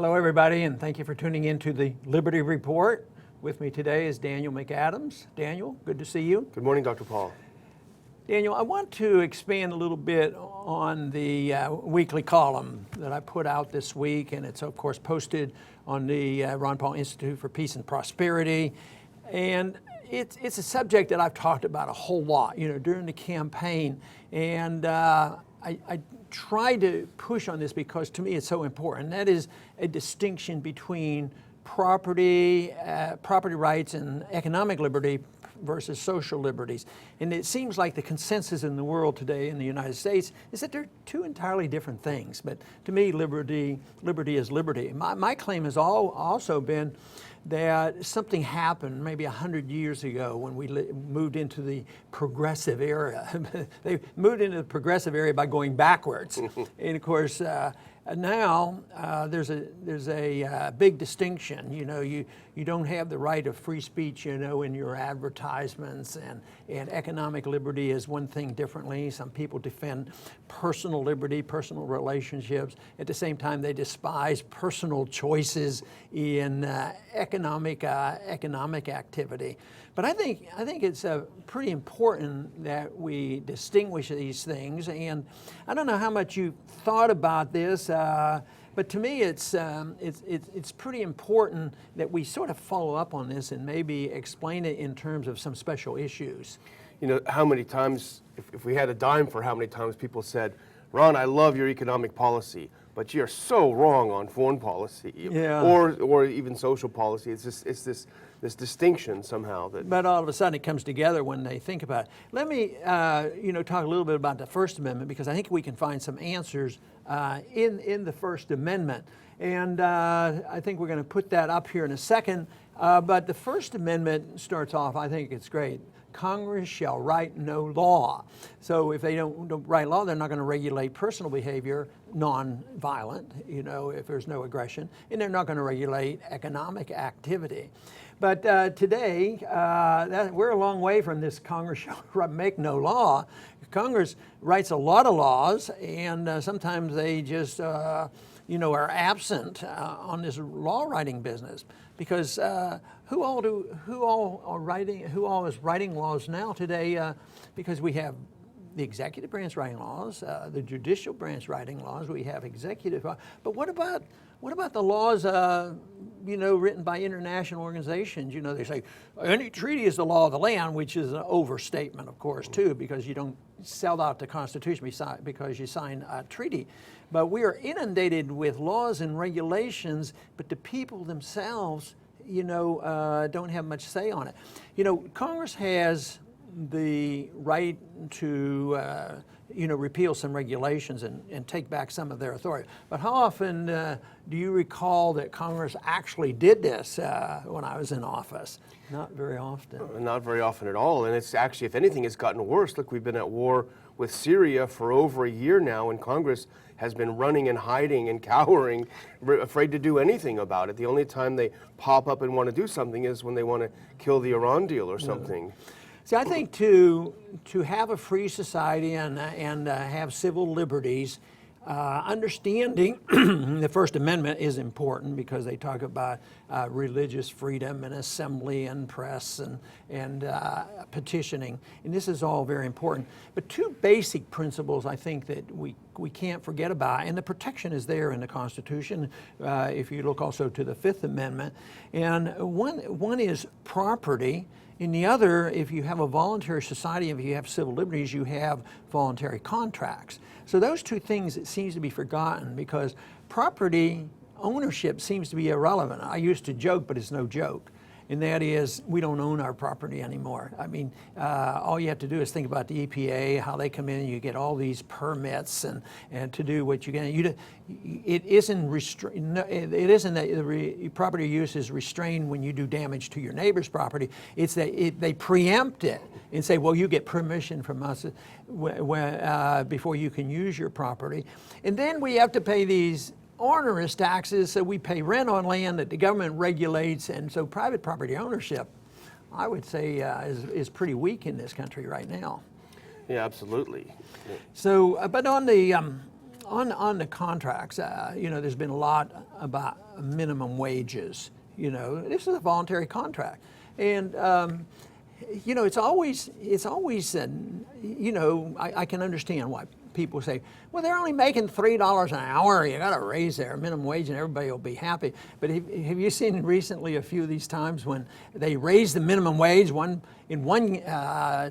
Hello, everybody, and thank you for tuning in to the Liberty Report. With me today is Daniel McAdams. Daniel, good to see you. Good morning, Dr. Paul. Daniel, I want to expand a little bit on the weekly column that I put out this week, and it's, of course, posted on the Ron Paul Institute for Peace and Prosperity. And it's a subject that I've talked about a whole lot, during the campaign. And I try to push on this because to me it's so important. That is a distinction between property rights and economic liberty versus social liberties. And it seems like the consensus in the world today in the United States is that they're two entirely different things. But to me, liberty is liberty. My claim has also been that something happened maybe 100 years ago when we moved into the progressive era. They moved into the progressive era by going backwards. And of course, now there's a big distinction. You don't have the right of free speech, in your advertisements, and economic liberty is one thing differently. Some people defend personal liberty, personal relationships. At the same time, they despise personal choices in economic activity. But I think it's pretty important that we distinguish these things. And I don't know how much you thought about this, but to me, it's pretty important that we sort of follow up on this and maybe explain it in terms of some special issues. How many times, if we had a dime for how many times people said, Ron, I love your economic policy, but you're so wrong on foreign policy, or even social policy. It's this distinction somehow that. But all of a sudden it comes together when they think about it. Let me, talk a little bit about the First Amendment, because I think we can find some answers in the First Amendment. And I think we're going to put that up here in a second. But the First Amendment starts off, I think it's great. Congress shall write no law. So if they don't write law, they're not going to regulate personal behavior, non-violent, if there's no aggression, and they're not going to regulate economic activity. But today, we're a long way from this Congress shall make no law. Congress writes a lot of laws, and sometimes they just are absent on this law writing business, because who all is writing laws now today? Because we have the executive branch writing laws, the judicial branch writing laws. We have executive, but what about the laws, written by international organizations? They say any treaty is the law of the land, which is an overstatement, of course, too, because you don't sell out the Constitution because you sign a treaty. But we are inundated with laws and regulations, but the people themselves, don't have much say on it. Congress has the right to, repeal some regulations and take back some of their authority. But how often do you recall that Congress actually did this when I was in office? Not very often. Not very often at all. And it's actually, if anything, it's gotten worse. Look, we've been at war with Syria for over a year now, and Congress has been running and hiding and cowering, afraid to do anything about it. The only time they pop up and want to do something is when they want to kill the Iran deal or something. See, I think to have a free society and have civil liberties, understanding the First Amendment is important, because they talk about religious freedom and assembly and press and petitioning, and this is all very important. But two basic principles I think that we can't forget about, and the protection is there in the Constitution, if you look also to the Fifth Amendment, and one is property. And the other, if you have a voluntary society, if you have civil liberties, you have voluntary contracts. So those two things, it seems to be forgotten, because property ownership seems to be irrelevant. I used to joke, but it's no joke. And that is, we don't own our property anymore. I mean, all you have to do is think about the EPA, how they come in and you get all these permits and to do what you can. It isn't that property use is restrained when you do damage to your neighbor's property. It's that they preempt it and say, well, you get permission from us before you can use your property. And then we have to pay these onerous taxes, so we pay rent on land that the government regulates, and so private property ownership, I would say, is pretty weak in this country right now. Yeah, absolutely. So, but on the contracts, there's been a lot minimum wages. You know, this is a voluntary contract, and you know, it's always you know, I can understand why people say, well, they're only making $3 an hour. You got to raise their minimum wage, and everybody will be happy. But have you seen recently a few of these times when they raised the minimum wage? In one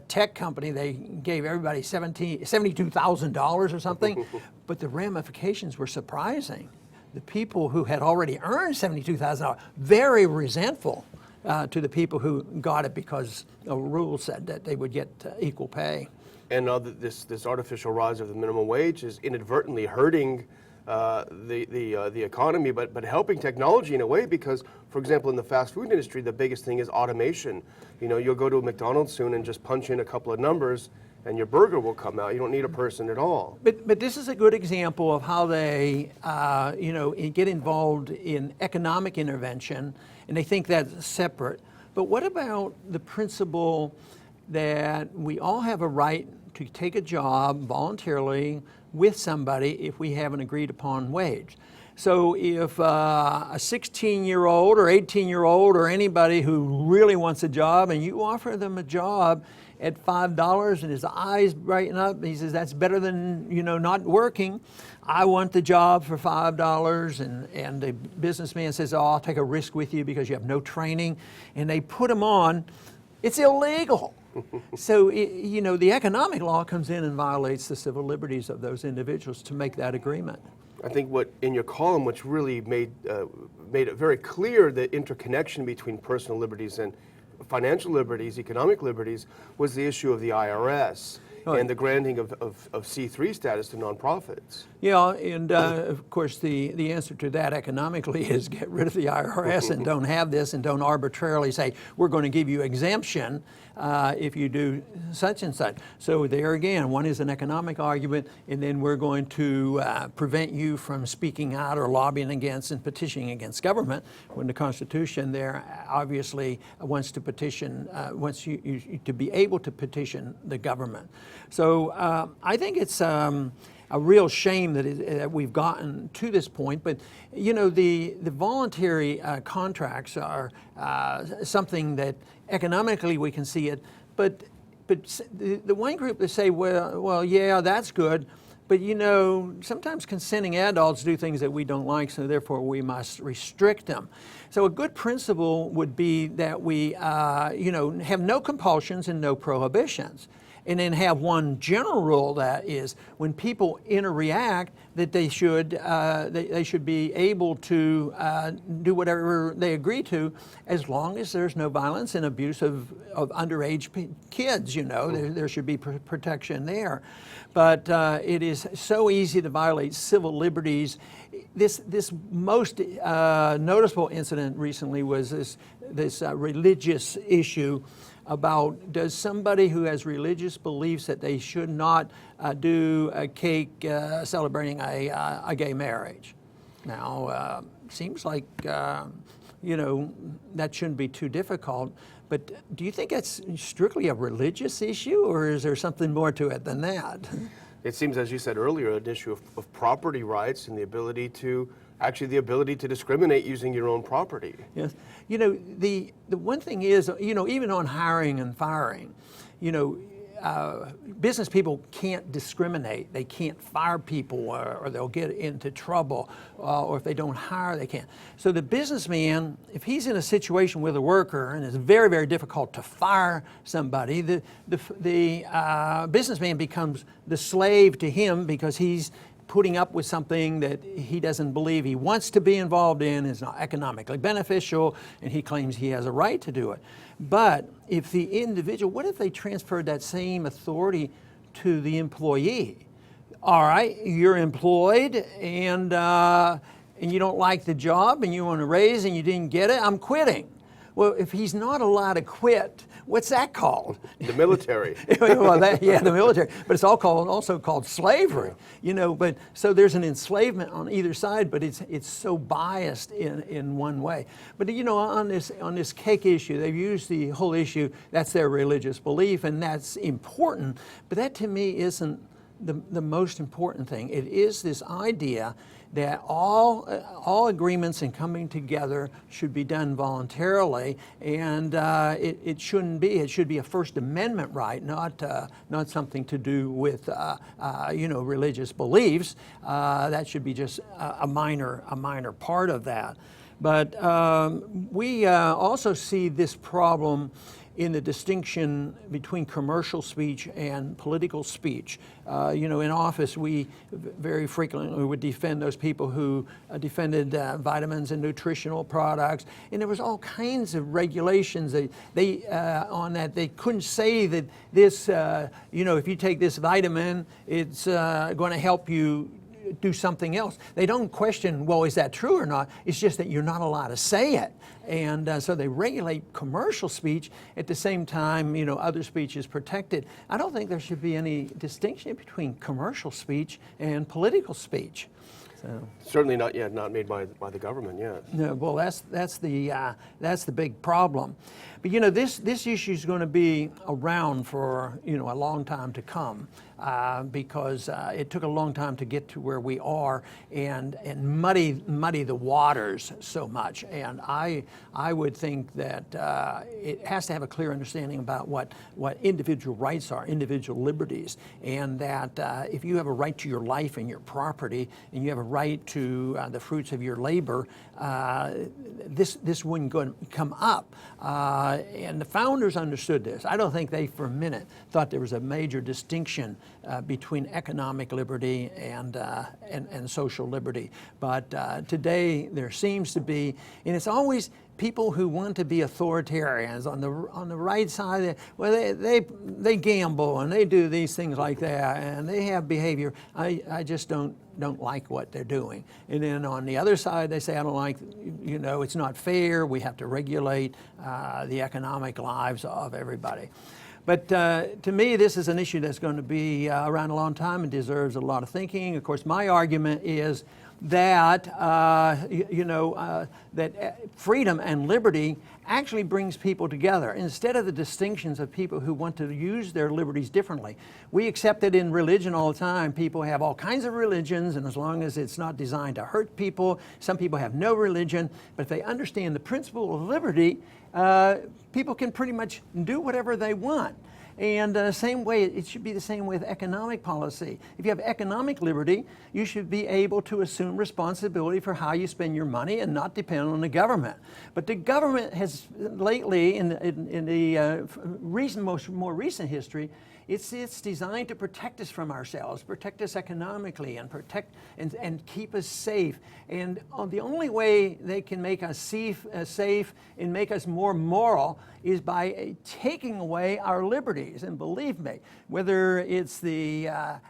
tech company, they gave everybody $72,000 or something, but the ramifications were surprising. The people who had already earned $72,000, very resentful to the people who got it because a rule said that they would get equal pay. And this artificial rise of the minimum wage is inadvertently hurting the economy, but helping technology in a way, because, for example, in the fast food industry, the biggest thing is automation. You know, you'll go to a McDonald's soon and just punch in a couple of numbers, and your burger will come out. You don't need a person at all. But this is a good example of how they, you know, get involved in economic intervention, and they think that's separate. But what about the principle that we all have a right to take a job voluntarily with somebody if we have an agreed upon wage? So if a 16-year-old or 18-year-old or anybody who really wants a job, and you offer them a job at $5 and his eyes brighten up, he says, that's better than, you know, not working. I want the job for $5, and the businessman says, oh, I'll take a risk with you because you have no training, and they put him on. It's illegal. So, you know, the economic law comes in and violates the civil liberties of those individuals to make that agreement. I think what in your column, which really made it very clear the interconnection between personal liberties and financial liberties, economic liberties, was the issue of the IRS and the granting of C3 status to nonprofits. Yeah, and of course the answer to that economically is get rid of the IRS and don't have this, and don't arbitrarily say, we're going to give you exemption if you do such and such. So there again, one is an economic argument, and then we're going to prevent you from speaking out or lobbying against and petitioning against government, when the Constitution there obviously wants to petition, wants you to be able to petition the government. So I think it's a real shame that we've gotten to this point, but you know, the voluntary contracts are something that economically we can see it, but the one group that say, well, yeah, that's good, but you know, sometimes consenting adults do things that we don't like, so therefore we must restrict them. So a good principle would be that we, you know, have no compulsions and no prohibitions. And then have one general rule, that is, when people interact, that they should be able to do whatever they agree to, as long as there's no violence and abuse of underage kids. You know, there should be protection there. But it is so easy to violate civil liberties. This most noticeable incident recently was this religious issue about, does somebody who has religious beliefs that they should not do a cake celebrating a gay marriage? Now, seems like, you know, that shouldn't be too difficult, but do you think that's strictly a religious issue, or is there something more to it than that? It seems, as you said earlier, an issue of property rights and the ability to discriminate using your own property. Yes. You know, the one thing is, you know, even on hiring and firing, you know, business people can't discriminate. They can't fire people, or they'll get into trouble, or if they don't hire, they can't. So the businessman, if he's in a situation with a worker and it's very, very difficult to fire somebody, the businessman becomes the slave to him, because he's putting up with something that he doesn't believe he wants to be involved in, is not economically beneficial, and he claims he has a right to do it. But if the individual, what if they transferred that same authority to the employee? All right, you're employed, and you don't like the job, and you want a raise, and you didn't get it, I'm quitting. Well, if he's not allowed to quit, what's that called? The military. Well, the military. But it's also called slavery. You know, but so there's an enslavement on either side, but it's so biased in one way. But you know, on this cake issue, they've used the whole issue, that's their religious belief, and that's important. But that to me isn't the most important thing. It is this idea that all agreements and coming together should be done voluntarily, and it shouldn't be. It should be a First Amendment right, not something to do with religious beliefs. That should be just a minor part of that. But we also see this problem in the distinction between commercial speech and political speech. In office, we very frequently would defend those people who defended vitamins and nutritional products, and there was all kinds of regulations on that. They couldn't say that this, if you take this vitamin, it's going to help you do something else. They don't question, well, is that true or not? It's just that you're not allowed to say it. And so they regulate commercial speech. At the same time, other speech is protected. I don't think there should be any distinction between commercial speech and political speech. So. Certainly not yet, not made by the government yet. No, well, that's the big problem. But this issue is going to be around for a long time to come, because it took a long time to get to where we are and muddy the waters so much. And I would think that it has to have a clear understanding about what individual rights are, individual liberties, and that if you have a right to your life and your property, and you have a right to the fruits of your labor, this wouldn't come up. And the founders understood this. I don't think they for a minute thought there was a major distinction between economic liberty and social liberty. But today there seems to be, and it's always people who want to be authoritarians on the right side. Well, they gamble and they do these things like that, and they have behavior. I just don't like what they're doing. And then on the other side, they say, I don't like, it's not fair. We have to regulate the economic lives of everybody. But to me, this is an issue that's going to be around a long time and deserves a lot of thinking. Of course, my argument is that that freedom and liberty actually brings people together instead of the distinctions of people who want to use their liberties differently. We accept it in religion all the time. People have all kinds of religions, and as long as it's not designed to hurt people, some people have no religion. But if they understand the principle of liberty, people can pretty much do whatever they want. And same way, it should be the same with economic policy. If you have economic liberty, you should be able to assume responsibility for how you spend your money and not depend on the government. But the government has lately, in the more recent history, it's designed to protect us from ourselves, protect us economically, and protect and keep us safe. And the only way they can make us safe and make us more moral is by taking away our liberties. And believe me, whether it's the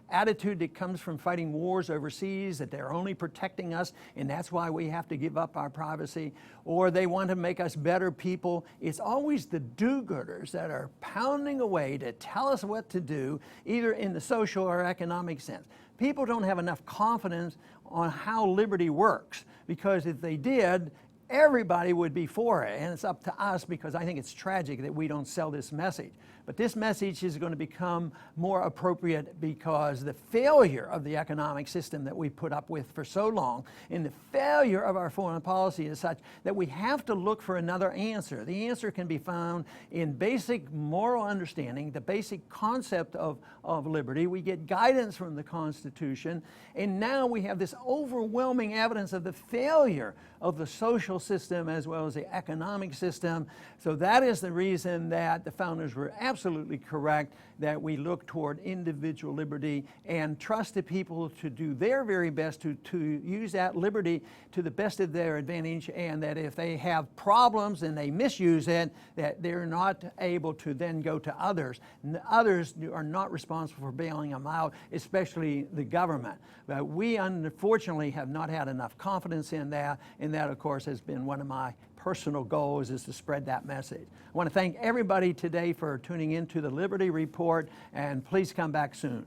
attitude that comes from fighting wars overseas, that they're only protecting us and that's why we have to give up our privacy, or they want to make us better people, it's always the do-gooders that are pounding away to tell us what to do, either in the social or economic sense. People don't have enough confidence on how liberty works, because if they did, everybody would be for it. And it's up to us, because I think it's tragic that we don't sell this message. But this message is going to become more appropriate because the failure of the economic system that we put up with for so long, and the failure of our foreign policy is such that we have to look for another answer. The answer can be found in basic moral understanding, the basic concept of liberty. We get guidance from the Constitution, and now we have this overwhelming evidence of the failure of the social system as well as the economic system. So that is the reason that the founders were absolutely correct, that we look toward individual liberty and trust the people to do their very best to use that liberty to the best of their advantage, and that if they have problems and they misuse it, that they're not able to then go to others. Others are not responsible for bailing them out, especially the government. But we unfortunately have not had enough confidence in that, and that of course has been one of my personal goals, is to spread that message. I want to thank everybody today for tuning into the Liberty Report, and please come back soon.